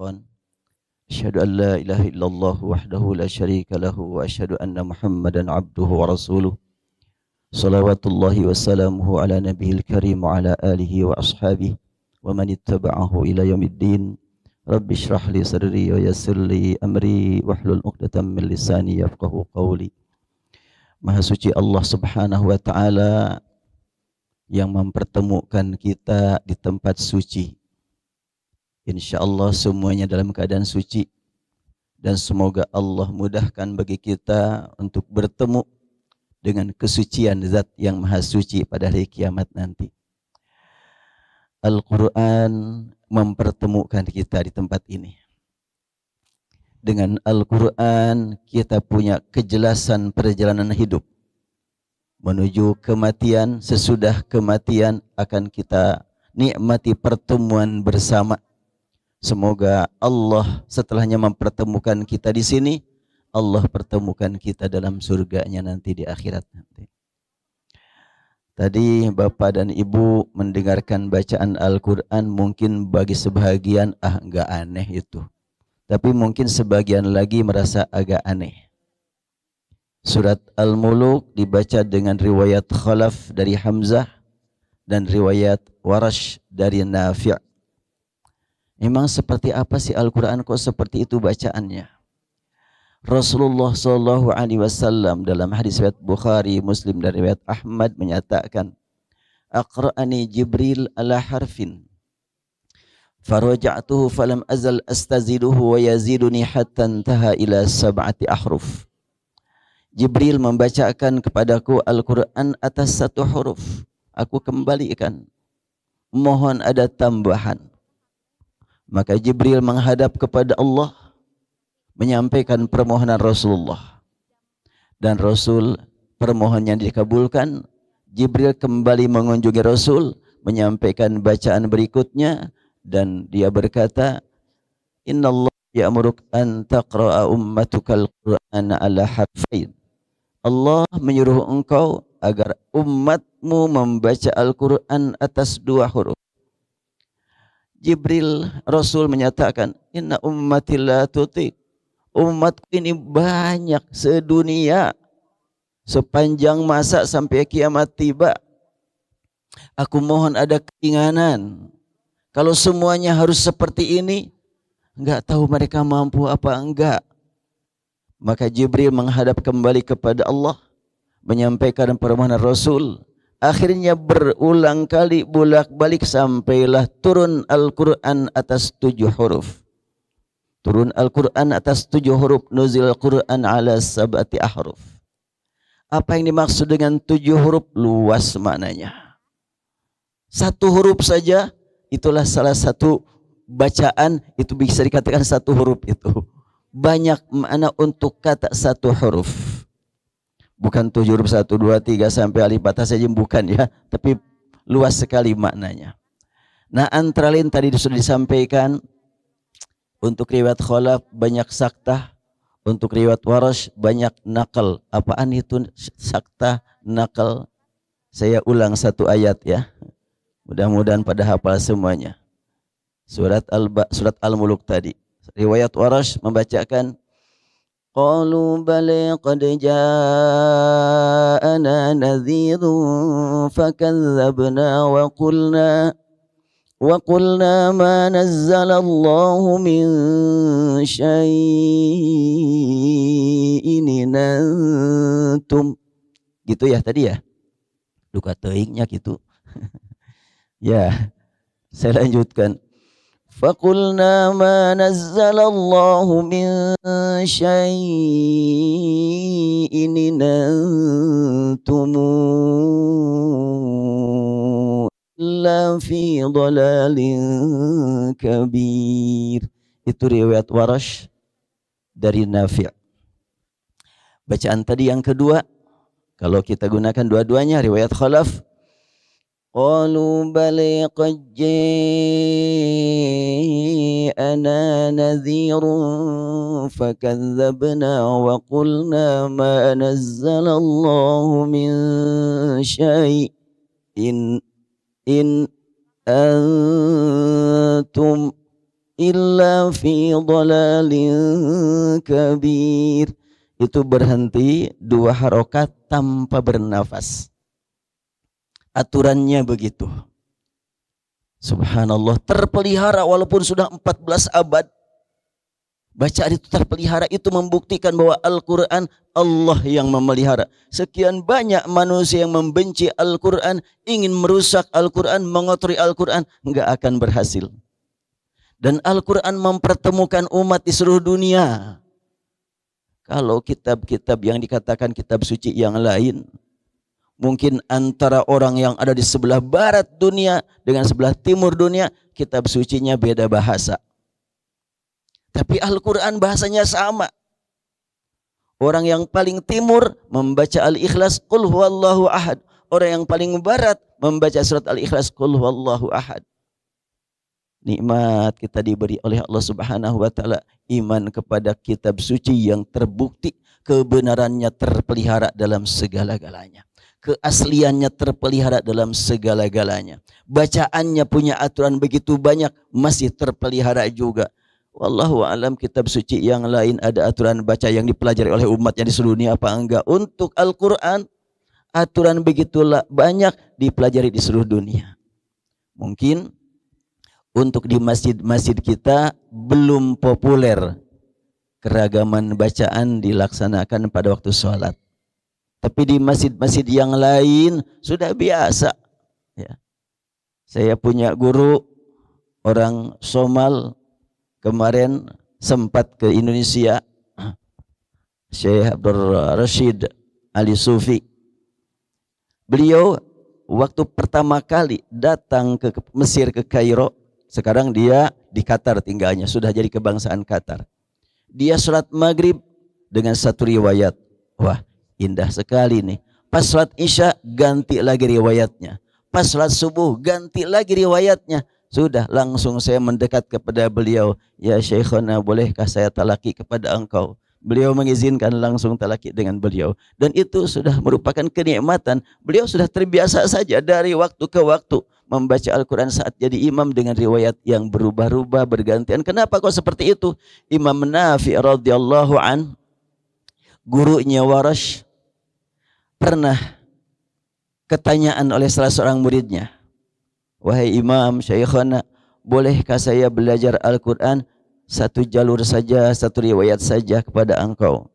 الفرقان أشهد أن لا إله إلا الله وحده لا شريك له وأشهد أن محمدا عبده ورسوله صلوات الله وسلامه على نبيه الكريم وعلى آله وأصحابه ومن اتبعه إلى يوم الدين رب اشرح لي صدري ويسر لي أمري واحلل عقدة من لساني يفقهوا قولي. Maha suci Allah Subhanahu wa taala yang mempertemukan kita di tempat suci. Insyaallah semuanya dalam keadaan suci dan semoga Allah mudahkan bagi kita untuk bertemu dengan kesucian zat yang maha suci pada hari kiamat nanti. Al-Quran mempertemukan kita di tempat ini. Dengan Al-Quran kita punya kejelasan perjalanan hidup. Menuju kematian, sesudah kematian akan kita nikmati pertemuan bersama. Semoga Allah setelahnya mempertemukan kita di sini, Allah pertemukan kita dalam surganya nanti di akhirat nanti. Tadi Bapak dan Ibu mendengarkan bacaan Al-Quran, mungkin bagi sebahagian enggak aneh itu. Tapi mungkin sebagian lagi merasa agak aneh. Surat Al-Muluk dibaca dengan riwayat Khalaf dari Hamzah dan riwayat Warash dari Nafi'. Memang seperti apa sih Al-Quran kok seperti itu bacaannya? Rasulullah SAW dalam hadis riwayat Bukhari, Muslim dan riwayat Ahmad menyatakan, Aqra'ani Jibril ala harfin faraja'tuhu falam azal astaziduhu wa yaziduni hatta intaha ila 7 ahruf. Jibril membacakan kepadaku Al-Quran atas 1 huruf. Aku kembalikan. Mohon ada tambahan. Maka Jibril menghadap kepada Allah menyampaikan permohonan Rasulullah. Dan Rasul permohonannya dikabulkan. Jibril kembali mengunjungi Rasul menyampaikan bacaan berikutnya. Dan dia berkata, Inna Allah ya'muruk an taqra'a ummatukal Qur'an ala harfain. Allah menyuruh engkau agar umatmu membaca Al-Quran atas 2 huruf. Jibril, Rasul menyatakan, Inna ummati la tutik. Umatku ini banyak sedunia. Sepanjang masa sampai kiamat tiba. Aku mohon ada keinginan. Kalau semuanya harus seperti ini, enggak tahu mereka mampu apa enggak. Maka Jibril menghadap kembali kepada Allah, menyampaikan permohonan Rasul. Akhirnya berulang kali bolak-balik sampailah turun Al-Quran atas 7 huruf. Turun Al-Quran atas 7 huruf, nuzil Al-Quran ala 7 ahruf. Apa yang dimaksud dengan 7 huruf? Luas maknanya. 1 huruf saja, itulah salah satu bacaan, itu bisa dikatakan 1 huruf itu. Banyak makna untuk kata 1 huruf. Bukan 7 huruf 1, 2, 3 sampai alif bata saja, bukan ya. Tapi luas sekali maknanya. Nah antara lain tadi sudah disampaikan, untuk riwayat Khalaf banyak saktah, untuk riwayat Warash banyak nakal. Apaan itu saktah, nakal? Saya ulang 1 ayat ya. Mudah-mudahan pada hafal semuanya. Surat Al-Muluk tadi. Riwayat Warash membacakan, Qalu bala qad ja'ana nadhirun fakadzabna wa qulna ma nazzalallahu min syai'in in antum. Gitu ya tadi ya. Duka teingnya gitu. Ya, saya lanjutkan. Faqulna ma nazzalallahu min syai'in in antum illa fi dhalalin kabir. Itu riwayat Warash dari Nafi'. Bacaan tadi yang kedua, kalau kita gunakan dua-duanya, riwayat Khalaf, Qalu bala qad ja'ana nadhirun fakadzabna wa qulna ma nazzalallahu min syai'in in antum illa fi dhalalin kabir. Itu berhenti 2 harokat tanpa bernafas. Aturannya begitu. Subhanallah, terpelihara walaupun sudah 14 abad. Bacaan itu terpelihara, itu membuktikan bahwa Al-Quran Allah yang memelihara. Sekian banyak manusia yang membenci Al-Quran, ingin merusak Al-Quran, mengotori Al-Quran, enggak akan berhasil. Dan Al-Quran mempertemukan umat di seluruh dunia. Kalau kitab-kitab yang dikatakan kitab suci yang lain, mungkin antara orang yang ada di sebelah barat dunia dengan sebelah timur dunia, kitab sucinya beda bahasa. Tapi Al-Quran bahasanya sama. Orang yang paling timur membaca Al-Ikhlas, Qul huwallahu ahad. Orang yang paling barat membaca surat Al-Ikhlas, Qul huwallahu ahad. Nikmat kita diberi oleh Allah Subhanahu wa taala, iman kepada kitab suci yang terbukti kebenarannya terpelihara dalam segala-galanya. Keasliannya terpelihara dalam segala-galanya. Bacaannya punya aturan begitu banyak, masih terpelihara juga. Wallahu alam, kitab suci yang lain ada aturan baca yang dipelajari oleh umatnya di seluruh dunia apa enggak. Untuk Al-Quran aturan begitulah banyak dipelajari di seluruh dunia. Mungkin untuk di masjid-masjid kita belum populer keragaman bacaan dilaksanakan pada waktu sholat. Tapi di masjid-masjid yang lain sudah biasa. Ya. Saya punya guru orang Somal, kemarin sempat ke Indonesia, Syekh Abdul Rashid Ali Sufi. Beliau waktu pertama kali datang ke Mesir, ke Kairo, sekarang dia di Qatar tinggalnya, sudah jadi kebangsaan Qatar. Dia sholat maghrib dengan satu riwayat. Wah, indah sekali nih. Pas sholat isya ganti lagi riwayatnya. Pas sholat subuh ganti lagi riwayatnya. Sudah langsung saya mendekat kepada beliau. Ya Syekhana, bolehkah saya talaki kepada engkau? Beliau mengizinkan, langsung talaki dengan beliau. Dan itu sudah merupakan kenikmatan. Beliau sudah terbiasa saja dari waktu ke waktu membaca Al-Quran saat jadi imam dengan riwayat yang berubah-ubah, bergantian. Kenapa kok seperti itu? Imam Nafi radhiyallahu an, gurunya Warash, pernah ketanyaan oleh salah seorang muridnya. Wahai Imam, Syekhana, bolehkah saya belajar Al-Quran satu jalur saja, satu riwayat saja kepada engkau?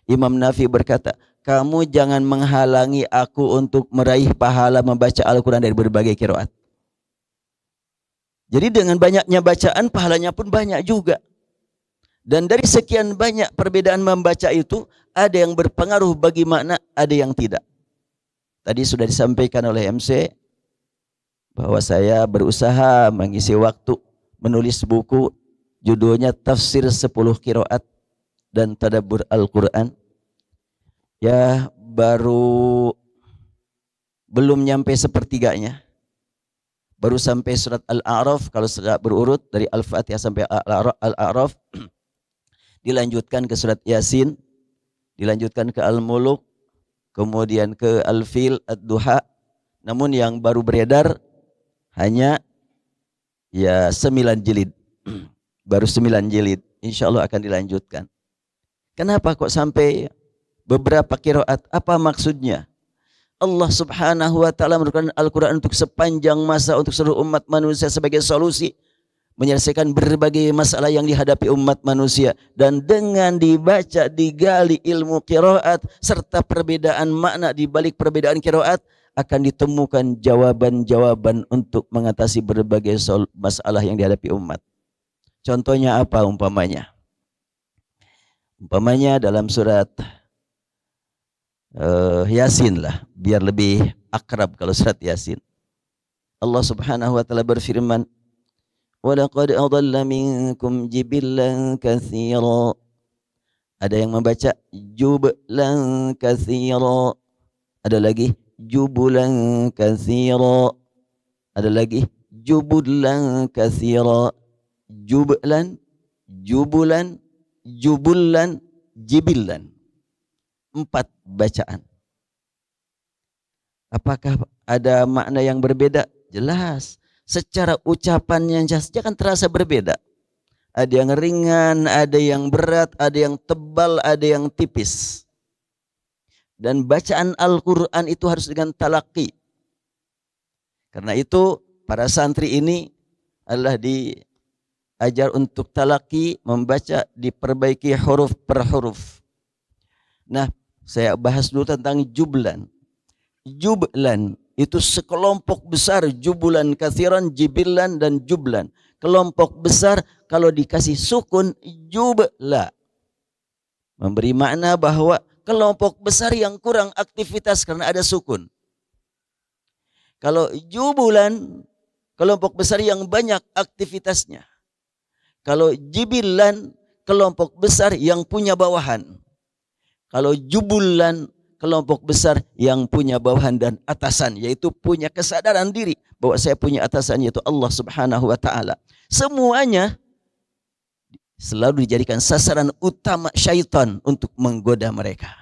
Imam Nafi berkata, kamu jangan menghalangi aku untuk meraih pahala membaca Al-Quran dari berbagai qiraat. Jadi dengan banyaknya bacaan, pahalanya pun banyak juga. Dan dari sekian banyak perbedaan membaca itu, ada yang berpengaruh bagi makna, ada yang tidak. Tadi sudah disampaikan oleh MC, bahwa saya berusaha mengisi waktu menulis buku judulnya Tafsir 10 Qiraat dan Tadabbur Al-Quran. Ya, baru belum nyampe sepertiganya. Baru sampai surat Al-A'raf, kalau sudah berurut dari Al-Fatihah sampai Al-A'raf. Dilanjutkan ke surat Yasin, dilanjutkan ke Al-Muluk, kemudian ke Al-Fil, Ad-Duha. Namun yang baru beredar hanya ya 9 jilid. Baru 9 jilid. Insya Allah akan dilanjutkan. Kenapa kok sampai beberapa qiraat? Apa maksudnya? Allah Subhanahu wa taala menurunkan Al-Quran untuk sepanjang masa untuk seluruh umat manusia sebagai solusi menyelesaikan berbagai masalah yang dihadapi umat manusia. Dan dengan dibaca, digali ilmu qiraat serta perbedaan makna di balik perbedaan qiraat, akan ditemukan jawaban-jawaban untuk mengatasi berbagai masalah yang dihadapi umat. Contohnya apa umpamanya? Umpamanya dalam surat Yasin lah, biar lebih akrab kalau surat Yasin. Allah Subhanahu wa taala berfirman, "Wa laqad adalla minkum jibillan katsira." Ada yang membaca jublan katsira. Ada lagi jubulan katsira. Ada lagi jubulan katsira. Jublan, jubulan, jubullan, jibillan. 4 bacaan. Apakah ada makna yang berbeda? Jelas. Secara ucapannya saja kan terasa berbeda. Ada yang ringan, ada yang berat, ada yang tebal, ada yang tipis. Dan bacaan Al-Quran itu harus dengan talaqi. Karena itu para santri ini adalah diajar untuk talaqi, membaca, diperbaiki huruf per huruf. Nah, saya bahas dulu tentang jublan. Jublan itu sekelompok besar, jubulan kathiran, jibilan dan jublan. Kelompok besar kalau dikasih sukun jubla. Memberi makna bahwa kelompok besar yang kurang aktivitas karena ada sukun. Kalau jubulan, kelompok besar yang banyak aktivitasnya. Kalau jibilan, kelompok besar yang punya bawahan. Kalau jubulan, kelompok besar yang punya bawahan dan atasan, yaitu punya kesadaran diri bahwa saya punya atasan, yaitu Allah Subhanahu wa taala. Semuanya selalu dijadikan sasaran utama syaitan untuk menggoda mereka.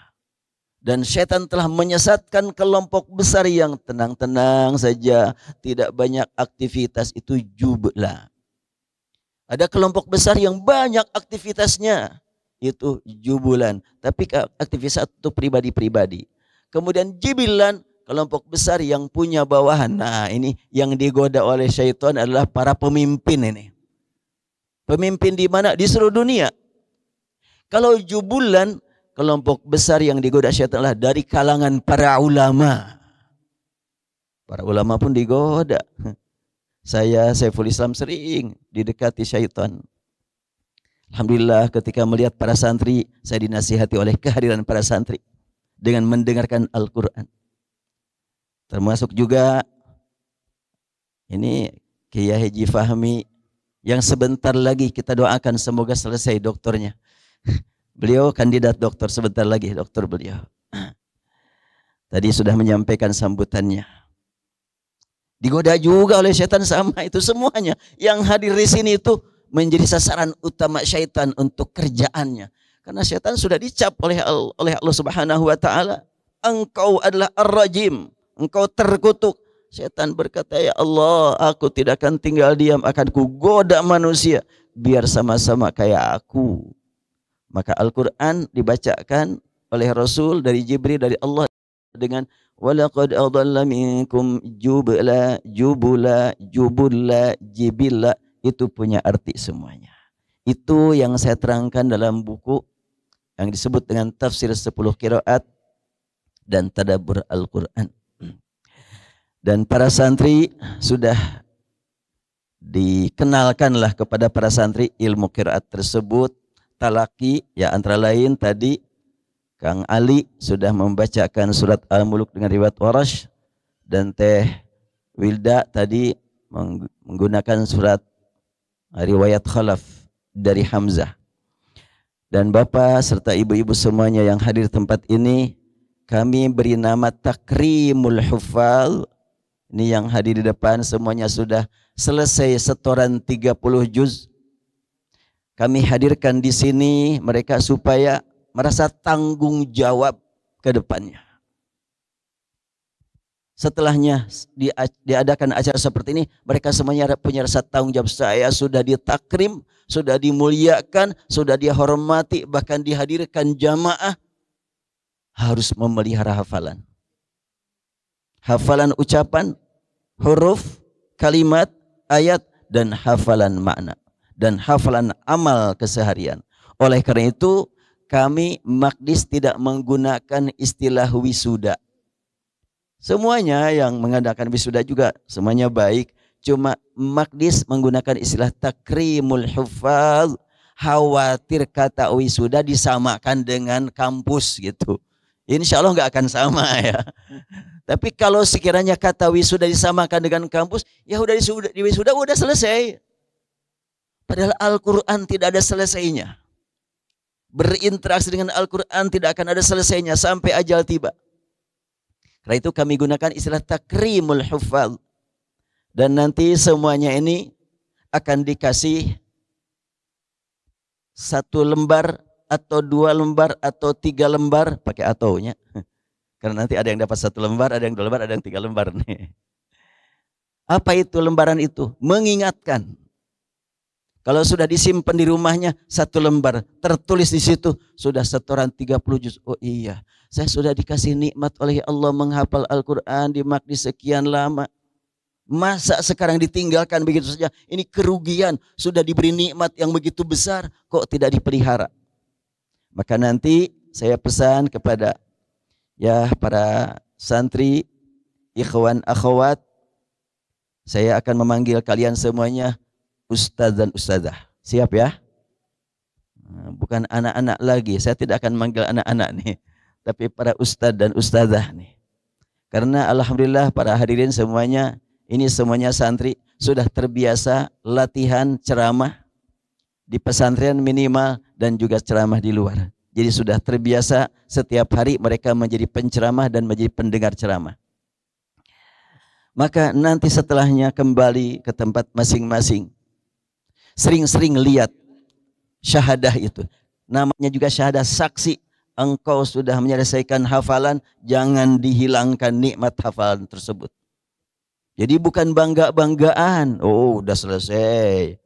Dan syaitan telah menyesatkan kelompok besar yang tenang-tenang saja, tidak banyak aktivitas, itu jubla. Ada kelompok besar yang banyak aktivitasnya, itu jubulan. Tapi aktivitas itu pribadi-pribadi. Kemudian jibilan, kelompok besar yang punya bawahan. Nah, ini yang digoda oleh syaitan adalah para pemimpin ini. Pemimpin di mana? Di seluruh dunia. Kalau jubulan, kelompok besar yang digoda syaitan adalah dari kalangan para ulama. Para ulama pun digoda. Saya, Saiful Islam, sering didekati syaitan. Alhamdulillah ketika melihat para santri, saya dinasihati oleh kehadiran para santri dengan mendengarkan Al-Quran. Termasuk juga ini Kiai Haji Fahmi yang sebentar lagi kita doakan semoga selesai doktornya. Beliau kandidat doktor, sebentar lagi doktor beliau. Tadi sudah menyampaikan sambutannya. Digoda juga oleh syaitan sama itu semuanya. Yang hadir di sini itu menjadi sasaran utama syaitan untuk kerjaannya. Karena syaitan sudah dicap oleh Allah Subhanahu wa taala, engkau adalah ar-rajim, engkau terkutuk. Syaitan berkata, ya Allah, aku tidak akan tinggal diam, akan kugoda manusia biar sama-sama kayak aku. Maka Al-Quran dibacakan oleh Rasul dari Jibril dari Allah dengan walaqad adalla minkum jubla jubula jubula jibilla, itu punya arti semuanya. Itu yang saya terangkan dalam buku yang disebut dengan Tafsir 10 Qiraat dan Tadabbur Al-Quran. Dan para santri sudah dikenalkanlah kepada para santri ilmu qiraat tersebut, talaki, ya antara lain tadi Kang Ali sudah membacakan surat Al-Mulk dengan riwayat Warash, dan Teh Wilda tadi menggunakan surat riwayat Khalaf dari Hamzah. Dan Bapak serta ibu-ibu semuanya yang hadir tempat ini, kami beri nama Takrimul Huffaz. Ini yang hadir di depan semuanya sudah selesai setoran 30 juz. Kami hadirkan di sini mereka supaya merasa tanggung jawab ke depannya. Setelahnya diadakan acara seperti ini, mereka semuanya punya rasa tanggung jawab. Saya sudah ditakrim, sudah dimuliakan, sudah dihormati, bahkan dihadirkan jamaah, harus memelihara hafalan. Hafalan ucapan, huruf, kalimat, ayat, dan hafalan makna. Dan hafalan amal keseharian. Oleh karena itu, kami Makdis tidak menggunakan istilah wisuda. Semuanya yang mengadakan wisuda juga semuanya baik. Cuma Makdis menggunakan istilah Takrimul Huffaz. Khawatir kata wisuda disamakan dengan kampus gitu. Insya Allah nggak akan sama ya. Tapi kalau sekiranya kata wisuda disamakan dengan kampus, ya udah di wisuda udah selesai. Padahal Al-Quran tidak ada selesainya. Berinteraksi dengan Al-Quran tidak akan ada selesainya sampai ajal tiba. Karena itu kami gunakan istilah Takrimul Huffaz. Dan nanti semuanya ini akan dikasih 1 lembar atau 2 lembar atau 3 lembar, pakai ataunya. Karena nanti ada yang dapat 1 lembar, ada yang 2 lembar, ada yang 3 lembar nih. Apa itu lembaran itu? Mengingatkan. Kalau sudah disimpan di rumahnya 1 lembar, tertulis di situ sudah setoran 30 juz. Oh iya, saya sudah dikasih nikmat oleh Allah menghafal Al-Quran di Makdi sekian lama. Masa sekarang ditinggalkan begitu saja? Ini kerugian, sudah diberi nikmat yang begitu besar, kok tidak dipelihara? Maka nanti saya pesan kepada ya para santri, ikhwan, akhwat, saya akan memanggil kalian semuanya Ustadz dan Ustadzah. Siap ya? Bukan anak-anak lagi. Saya tidak akan manggil anak-anak nih. Tapi para Ustadz dan Ustadzah nih. Karena alhamdulillah para hadirin semuanya, ini semuanya santri sudah terbiasa latihan ceramah di pesantren minimal dan juga ceramah di luar. Jadi sudah terbiasa setiap hari mereka menjadi penceramah dan menjadi pendengar ceramah. Maka nanti setelahnya kembali ke tempat masing-masing. Sering-sering lihat syahadah itu. Namanya juga syahadah saksi. Engkau sudah menyelesaikan hafalan, jangan dihilangkan nikmat hafalan tersebut. Jadi bukan bangga-banggaan. Oh, udah selesai.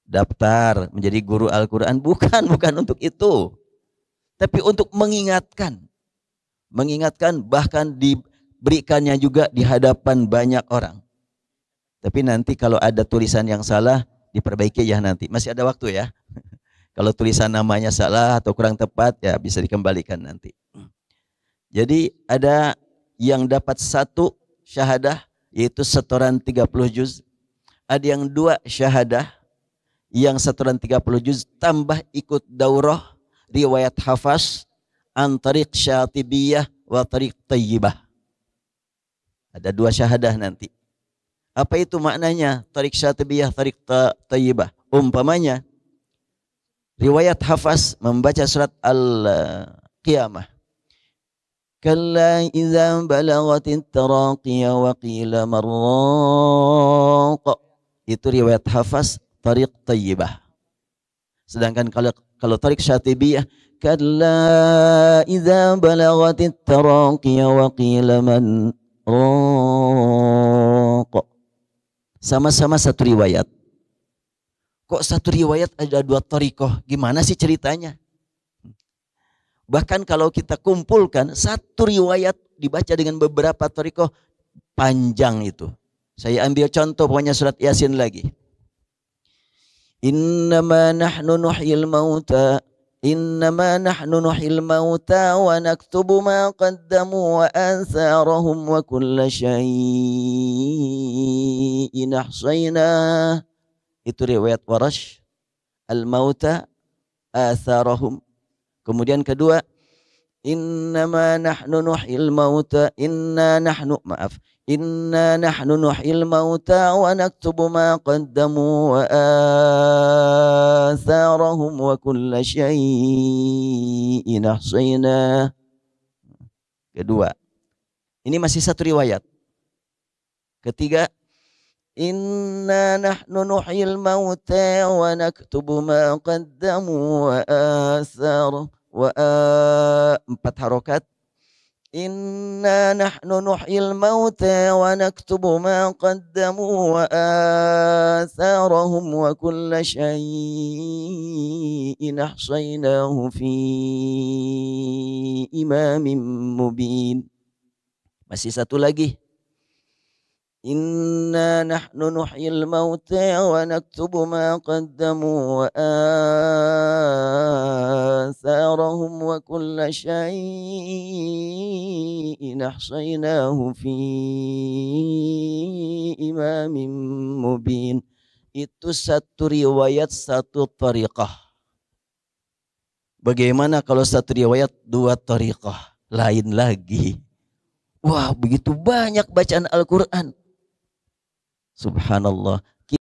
Daftar menjadi guru Al-Quran. Bukan untuk itu. Tapi untuk mengingatkan. Mengingatkan bahkan diberikannya juga di hadapan banyak orang. Tapi nanti kalau ada tulisan yang salah, diperbaiki ya nanti. Masih ada waktu ya. Kalau tulisan namanya salah atau kurang tepat ya bisa dikembalikan nanti. Jadi ada yang dapat 1 syahadah yaitu setoran 30 juz. Ada yang 2 syahadah yang setoran 30 juz tambah ikut daurah riwayat hafaz an tariq syatibiyah wa tariq tayyibah. Ada 2 syahadah nanti. Apa itu maknanya? Tariq syatibiyah, tariq tayyibah. Umpamanya, riwayat hafaz membaca surat Al-Qiyamah. Kalla idza balagatit taraqiya wa qila marraq. Itu riwayat hafaz tariq tayyibah. Sedangkan kalau tariq syatibiyah, kalla idza balagatit taraqiya wa qila man raq. Sama-sama 1 riwayat. Kok 1 riwayat ada 2 thariqah? Gimana sih ceritanya? Bahkan kalau kita kumpulkan 1 riwayat dibaca dengan beberapa thariqah, panjang itu. Saya ambil contoh pokoknya surat Yasin lagi. Innama nahnu nuhyil mauta. Innama nahnu nuhyil mauta wa naktubu ma qaddamu wa atharahum wa kulla syai'in ahsaynah. Itu riwayat Warash. Al-mauta atharahum. Kemudian kedua, innama nahnu nuhyil mauta. Inna nahnu nuhyil mauta wa naktubu ma qaddamu wa atharahum wa kulla syai'in ahsaynah. Kedua. Ini masih 1 riwayat. Ketiga, inna nahnu nuhyil mauta wa naktubu ma qaddamu wa atharahum wa 4 harokat. Inna nahnu nuhyil mauta wa naktubu ma qaddamu wa atharahum wa kulla syai'in ahsaynahu fi imamin mubin. Masih 1 lagi. Inna nahnu nuhyil mauta wa naktubu ma qaddamu wa atharahum wa kulla syai'in ahsaynahu fi imamin mubin. Itu 1 riwayat 1 thariqah. Bagaimana kalau 1 riwayat 2 thariqah? Lain lagi. Wah, begitu banyak bacaan Al-Quran. Subhanallah,